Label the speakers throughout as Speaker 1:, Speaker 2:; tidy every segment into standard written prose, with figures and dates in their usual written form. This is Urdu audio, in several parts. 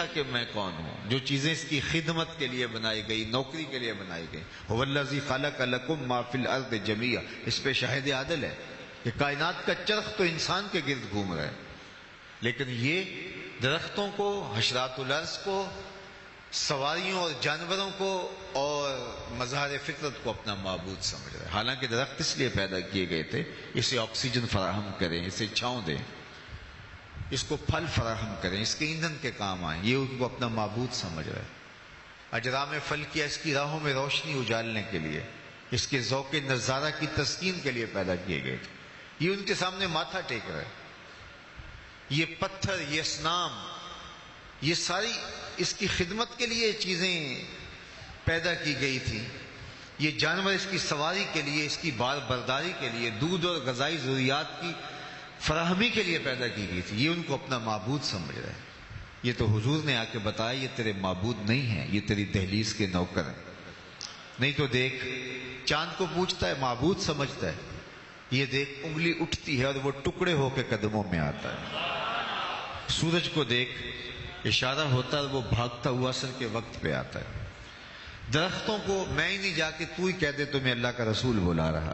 Speaker 1: تھا کہ میں کون ہوں. جو چیزیں اس کی خدمت کے لیے بنائی گئی، نوکری کے لیے بنائی گئی. هو الذی خلق لکم ما فی الارض جمیعا، اس پہ شاہد عادل ہے کہ کائنات کا چرخ تو انسان کے گرد گھوم رہا ہے، لیکن یہ درختوں کو، حشرات الارض کو، سواریوں اور جانوروں کو اور مظاہر فطرت کو اپنا معبود سمجھ رہا ہے. حالانکہ درخت اس لیے پیدا کیے گئے تھے اسے آکسیجن فراہم کریں، اسے چھاؤں دیں، اس کو پھل فراہم کریں، اس کے ایندھن کے کام آئیں. یہ ان کو اپنا معبود سمجھ رہا ہے. اجرام فلکیہ اس کی راہوں میں روشنی اجالنے کے لیے، اس کے ذوق نظارہ کی تسکین کے لیے پیدا کیے گئے تھے. یہ ان کے سامنے ماتھا ٹیک رہا ہے. یہ پتھر، یہ اصنام، یہ ساری اس کی خدمت کے لیے چیزیں پیدا کی گئی تھی. یہ جانور اس کی سواری کے لیے، اس کی بار برداری کے لیے، دودھ اور غذائی ضروریات کی فراہمی کے لیے پیدا کی گئی تھی. یہ ان کو اپنا معبود سمجھ رہے ہیں. یہ تو حضور نے آ کے بتایا یہ تیرے معبود نہیں ہیں، یہ تیری دہلیز کے نوکر ہیں. نہیں تو دیکھ، چاند کو پوچھتا ہے، معبود سمجھتا ہے. یہ دیکھ، انگلی اٹھتی ہے اور وہ ٹکڑے ہو کے قدموں میں آتا ہے. سورج کو دیکھ، اشارہ ہوتا ہے، وہ بھاگتا ہوا عصر کے وقت پہ آتا ہے. درختوں کو میں ہی نہیں جا کے تو ہی کہہ دے تو میں اللہ کا رسول بلا رہا،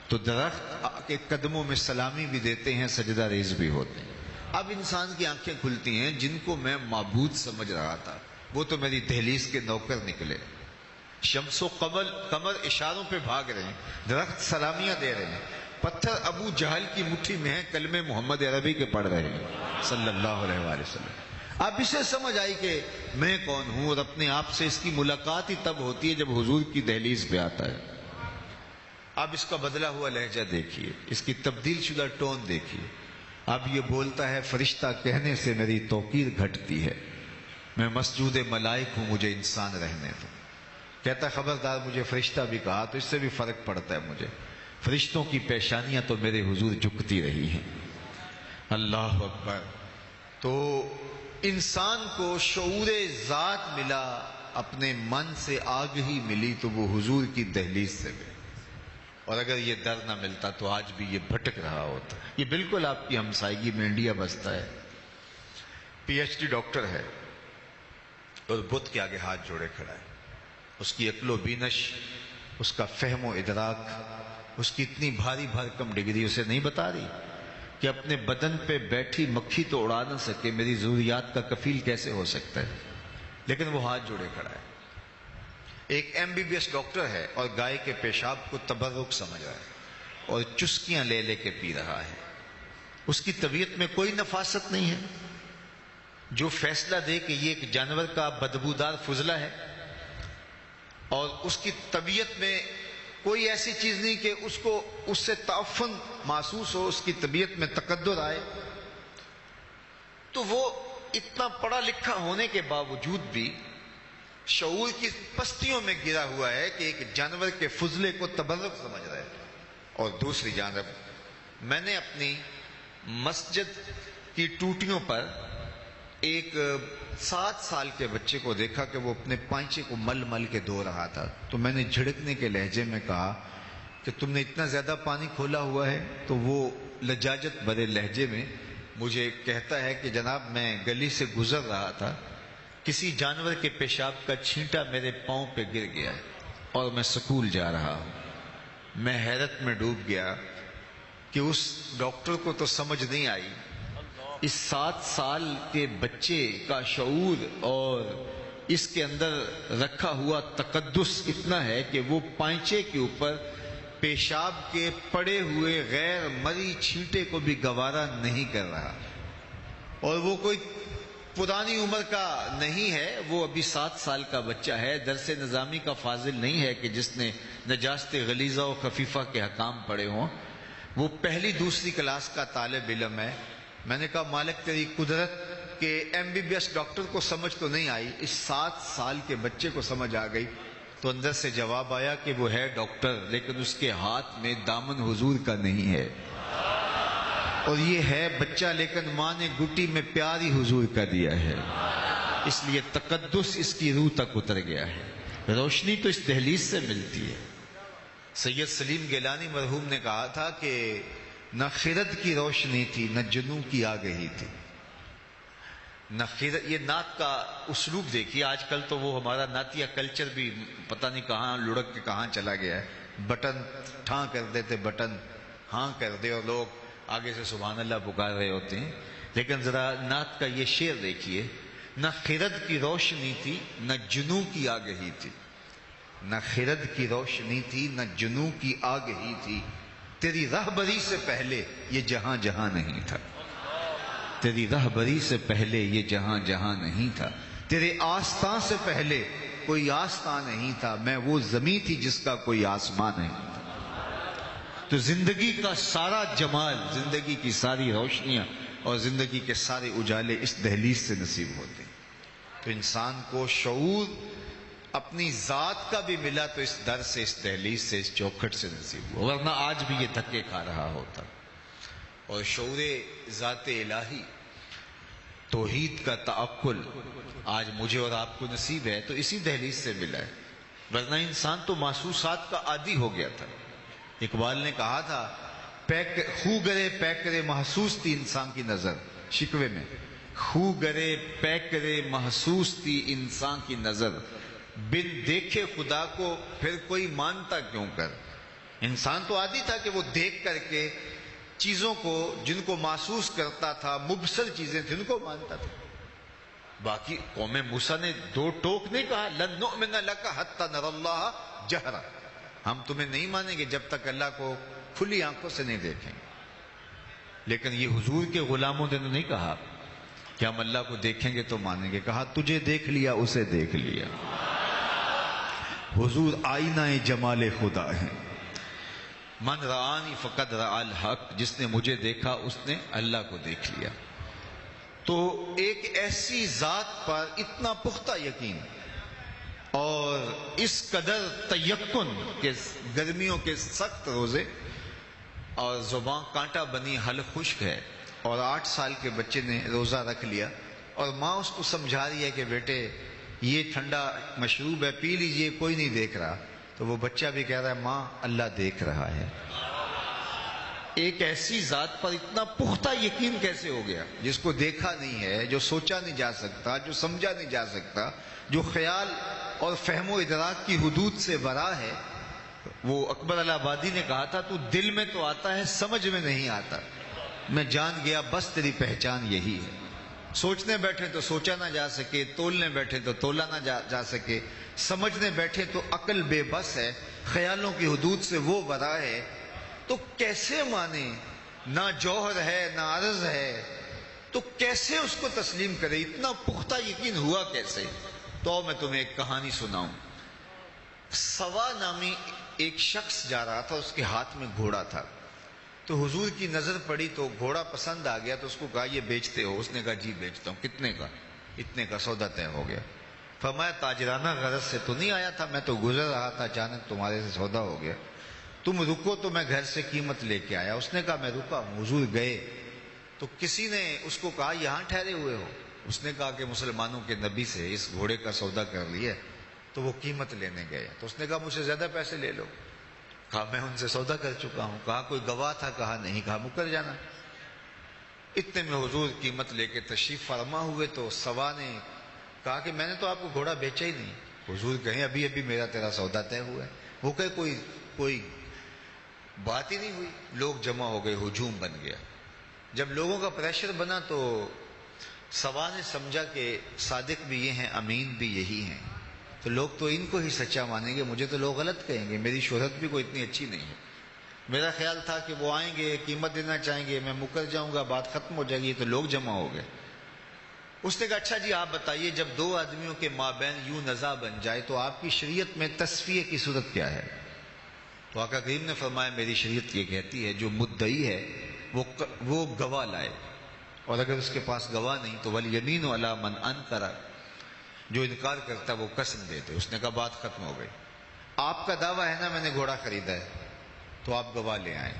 Speaker 1: تو درخت کے قدموں میں سلامی بھی دیتے ہیں، سجدہ ریز بھی ہوتے ہیں. اب انسان کی آنکھیں کھلتی ہیں. جن کو میں معبود سمجھ رہا تھا وہ تو میری دہلیز کے نوکر نکلے. شمس و قمر اشاروں پہ بھاگ رہے ہیں، درخت سلامیاں دے رہے ہیں، پتھر ابو جہل کی مٹھی میں ہیں، کلمے محمد عربی کے پڑھ رہے ہیں صلی اللہ علیہ وآلہ وسلم. اب اسے سمجھ آئی کہ میں کون ہوں، اور اپنے آپ سے اس کی ملاقات ہی تب ہوتی ہے جب حضور کی دہلیز پہ آتا ہے. اب اس کا بدلا ہوا لہجہ دیکھیے، اس کی تبدیل شدہ ٹون دیکھیے. اب یہ بولتا ہے، فرشتہ کہنے سے میری توقیر گھٹتی ہے، میں مسجود ملائک ہوں، مجھے انسان رہنے دو. کہتا ہے خبردار، مجھے فرشتہ بھی کہا تو اس سے بھی فرق پڑتا ہے مجھے. فرشتوں کی پیشانیاں تو میرے حضور جھکتی رہی ہیں. اللہ اکبر. تو انسان کو شعور ذات ملا، اپنے من سے آگہی ملی تو وہ حضور کی دہلیز سے ملی. اور اگر یہ ڈر نہ ملتا تو آج بھی یہ بھٹک رہا ہوتا. یہ بالکل آپ کی ہمسائیگی میں انڈیا بستا ہے، پی ایچ ڈی ڈاکٹر ہے اور بدھ کے آگے ہاتھ جوڑے کھڑا ہے. اس کی عقل و بینش، اس کا فہم و ادراک، اس کی اتنی بھاری بھرکم ڈگری اسے نہیں بتا رہی کہ اپنے بدن پہ بیٹھی مکھی تو اڑا نہ سکے، میری ضروریات کا کفیل کیسے ہو سکتا ہے. لیکن وہ ہاتھ جوڑے کھڑا ہے. ایک M B B S doctor ہے اور گائے کے پیشاب کو تبرک سمجھ رہا ہے اور چسکیاں لے لے کے پی رہا ہے. اس کی طبیعت میں کوئی نفاست نہیں ہے. جو فیصلہ دے کہ یہ ایک جانور کا بدبودار فضلہ ہے، اور اس کی طبیعت میں کوئی ایسی چیز نہیں کہ اس کو اس سے تعفن محسوس ہو، اس کی طبیعت میں تقدر آئے، تو وہ اتنا پڑھا لکھا ہونے کے باوجود بھی شعور کی پستیوں میں گرا ہوا ہے کہ ایک جانور کے فضلے کو تبرک سمجھ رہا ہے. اور دوسری جانب میں نے اپنی مسجد کی ٹوٹیوں پر ایک 7 سال کے بچے کو دیکھا کہ وہ اپنے پائچے کو مل مل کے دھو رہا تھا. تو میں نے جھڑکنے کے لہجے میں کہا کہ تم نے اتنا زیادہ پانی کھولا ہوا ہے. تو وہ لجاجت بھرے لہجے میں مجھے کہتا ہے کہ جناب میں گلی سے گزر رہا تھا، کسی جانور کے پیشاب کا چھینٹا میرے پاؤں پہ گر گیا اور میں سکول جا رہا ہوں. میں حیرت میں ڈوب گیا کہ اس ڈاکٹر کو تو سمجھ نہیں آئی اس 7 سال کے بچے کا شعور اور اس کے اندر رکھا ہوا تقدس اتنا ہے کہ وہ پائچے کے اوپر پیشاب کے پڑے ہوئے غیر مری چھینٹے کو بھی گوارا نہیں کر رہا. اور وہ کوئی پرانی عمر کا نہیں ہے، وہ ابھی 7 سال کا بچہ ہے، درس نظامی کا فاضل نہیں ہے کہ جس نے نجاست غلیظہ و خفیفہ کے حکام پڑھے ہوں. وہ پہلی دوسری کلاس کا طالب علم ہے. میں نے کہا مالک تیری قدرت کہ M B B S doctor کو سمجھ تو نہیں آئی، اس 7 سال کے بچے کو سمجھ آ گئی. تو اندر سے جواب آیا کہ وہ ہے ڈاکٹر لیکن اس کے ہاتھ میں دامن حضور کا نہیں ہے، اور یہ ہے بچہ لیکن ماں نے گٹی میں پیار ہی حضور کا دیا ہے، اس لیے تقدس اس کی روح تک اتر گیا ہے. روشنی تو اس دہلیز سے ملتی ہے. سید سلیم گیلانی مرحوم نے کہا تھا کہ نہ خرد کی روشنی تھی نہ جنوں کی آگہی تھی، نہ خیرت. یہ نعت کا اسلوب دیکھیے. آج کل تو وہ ہمارا نعتیہ کلچر بھی پتہ نہیں کہاں لڑک کے کہاں چلا گیا ہے. بٹن ٹھاں کر دیتے, بٹن ہاں کر دے, اور لوگ آگے سے سبحان اللہ پکار رہے ہوتے ہیں. لیکن ذرا نعت کا یہ شعر دیکھیے. نہ خرد کی روشنی تھی نہ جنوں کی آگہی تھی. نہ خرد کی روشنی تھی نہ جنوں کی آگہی تھی. تیری رہبری سے پہلے یہ جہاں جہاں نہیں تھا. تیری رہبری سے پہلے یہ جہاں جہاں نہیں تھا. تیرے آستاں سے پہلے کوئی آستاں نہیں تھا. میں وہ زمین تھی جس کا کوئی آسمان نہیں تھا. تو زندگی کا سارا جمال, زندگی کی ساری روشنیاں اور زندگی کے سارے اجالے اس دہلیز سے نصیب ہوتے ہیں. تو انسان کو شعور اپنی ذات کا بھی ملا تو اس در سے, اس دہلیز سے, اس چوکھٹ سے نصیب ہوا, ورنہ آج بھی یہ دھکے کھا رہا ہوتا. اور شعور ذات الہی, توحید کا تعقل آج مجھے اور آپ کو نصیب ہے تو اسی دہلیز سے ملا ہے. ورنہ انسان تو محسوسات کا عادی ہو گیا تھا. اقبال نے کہا تھا خو گرے پیکرے محسوس تھی انسان کی نظر. شکوے میں خو گرے پیکرے محسوس تھی انسان کی نظر. بن دیکھے خدا کو پھر کوئی مانتا کیوں کر. انسان تو عادی تھا کہ وہ دیکھ کر کے چیزوں کو جن کو محسوس کرتا تھا, مبصر چیزیں تھیں, ان کو مانتا تھا. باقی قوم موسیٰ نے دو ٹوک نہیں کہا لن نؤمن لک حتی نری اللہ جہرا. ہم تمہیں نہیں مانیں گے جب تک اللہ کو کھلی آنکھوں سے نہیں دیکھیں گے. لیکن یہ حضور کے غلاموں نے نہیں کہا کہ ہم اللہ کو دیکھیں گے تو مانیں گے. کہا تجھے دیکھ لیا اسے دیکھ لیا. حضور آئینہ جمال خدا ہے. من رآنی فقد رأى الحق, جس نے مجھے دیکھا اس نے اللہ کو دیکھ لیا. تو ایک ایسی ذات پر اتنا پختہ یقین اور اس قدر تیقن کہ گرمیوں کے سخت روزے اور زبان کانٹا بنی حل خشک ہے, اور 8 سال کے بچے نے روزہ رکھ لیا اور ماں اس کو سمجھا رہی ہے کہ بیٹے یہ ٹھنڈا مشروب ہے پی لیجئے, کوئی نہیں دیکھ رہا. تو وہ بچہ بھی کہہ رہا ہے ماں اللہ دیکھ رہا ہے. ایک ایسی ذات پر اتنا پختہ یقین کیسے ہو گیا جس کو دیکھا نہیں ہے, جو سوچا نہیں جا سکتا, جو سمجھا نہیں جا سکتا, جو خیال اور فہم و ادراک کی حدود سے ورا ہے. وہ اکبر الہ آبادی نے کہا تھا تو دل میں تو آتا ہے سمجھ میں نہیں آتا. میں جان گیا بس تیری پہچان یہی ہے. سوچنے بیٹھے تو سوچا نہ جا سکے, تولنے بیٹھے تو تولا نہ جا سکے, سمجھنے بیٹھے تو عقل بے بس ہے, خیالوں کی حدود سے وہ ورا ہے. تو کیسے مانے, نہ جوہر ہے نہ عرض ہے, تو کیسے اس کو تسلیم کرے؟ اتنا پختہ یقین ہوا کیسے؟ تو میں تمہیں ایک کہانی سناؤں. سوا نامی ایک شخص جا رہا تھا, اس کے ہاتھ میں گھوڑا تھا. تو حضور کی نظر پڑی تو گھوڑا پسند آ گیا. تو اس کو کہا یہ بیچتے ہو؟ اس نے کہا جی بیچتا ہوں. کتنے کا؟ اتنے کا. سودا طے ہو گیا. فرمایا تاجرانہ غرض سے تو نہیں آیا تھا, میں تو گزر رہا تھا, اچانک تمہارے سے سودا ہو گیا, تم رکو تو میں گھر سے قیمت لے کے آیا. اس نے کہا میں رکا ہوں. حضور گئے تو کسی نے اس کو کہا یہاں ٹھہرے ہوئے ہو؟ اس نے کہا کہ مسلمانوں کے نبی سے اس گھوڑے کا سودا کر لیا. تو وہ قیمت لینے گئے. تو اس نے کہا مجھ سے زیادہ پیسے لے لو. کہا میں ان سے سودا کر چکا ہوں. کہا کوئی گواہ تھا؟ کہا نہیں. کہا مکر جانا. اتنے میں حضور قیمت لے کے تشریف فرما ہوئے. تو سوا نے کہا کہ میں نے تو آپ کو گھوڑا بیچا ہی نہیں. حضور کہیں ابھی ابھی میرا تیرا سودا طے ہوا ہے. وہ کہ کوئی بات ہی نہیں ہوئی. لوگ جمع ہو گئے, ہجوم بن گیا. جب لوگوں کا پریشر بنا تو سوا نے سمجھا کہ صادق بھی یہ ہیں, امین بھی یہی ہیں, تو لوگ تو ان کو ہی سچا مانیں گے, مجھے تو لوگ غلط کہیں گے, میری شہرت بھی کوئی اتنی اچھی نہیں ہے. میرا خیال تھا کہ وہ آئیں گے, قیمت دینا چاہیں گے, میں مکر جاؤں گا, بات ختم ہو جائے گی. تو لوگ جمع ہو گئے. اس نے کہا اچھا جی آپ بتائیے, جب دو آدمیوں کے مابین یوں نزاع بن جائے تو آپ کی شریعت میں تصفیہ کی صورت کیا ہے؟ تو آقا کریم نے فرمایا میری شریعت یہ کہتی ہے جو مدعی ہے وہ گواہ لائے, اور اگر اس کے پاس گواہ نہیں تو والیمین علی من انکر, جو انکار کرتا ہے وہ قسم دے دے. اس نے کہا بات ختم ہو گئی. آپ کا دعویٰ ہے نا میں نے گھوڑا خریدا ہے, تو آپ گواہ لے آئیں,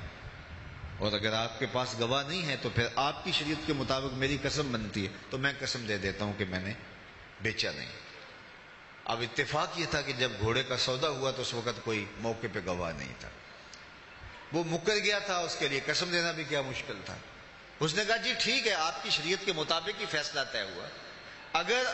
Speaker 1: اور اگر آپ کے پاس گواہ نہیں ہے تو پھر آپ کی شریعت کے مطابق میری قسم بنتی ہے, تو میں قسم دے دیتا ہوں کہ میں نے بیچا نہیں. اب اتفاق یہ تھا کہ جب گھوڑے کا سودا ہوا تو اس وقت کوئی موقع پہ گواہ نہیں تھا. وہ مکر گیا تھا, اس کے لیے قسم دینا بھی کیا مشکل تھا. اس نے کہا جی ٹھیک ہے، آپ کی شریعت کے مطابق ہی فیصلہ طے ہوا، اگر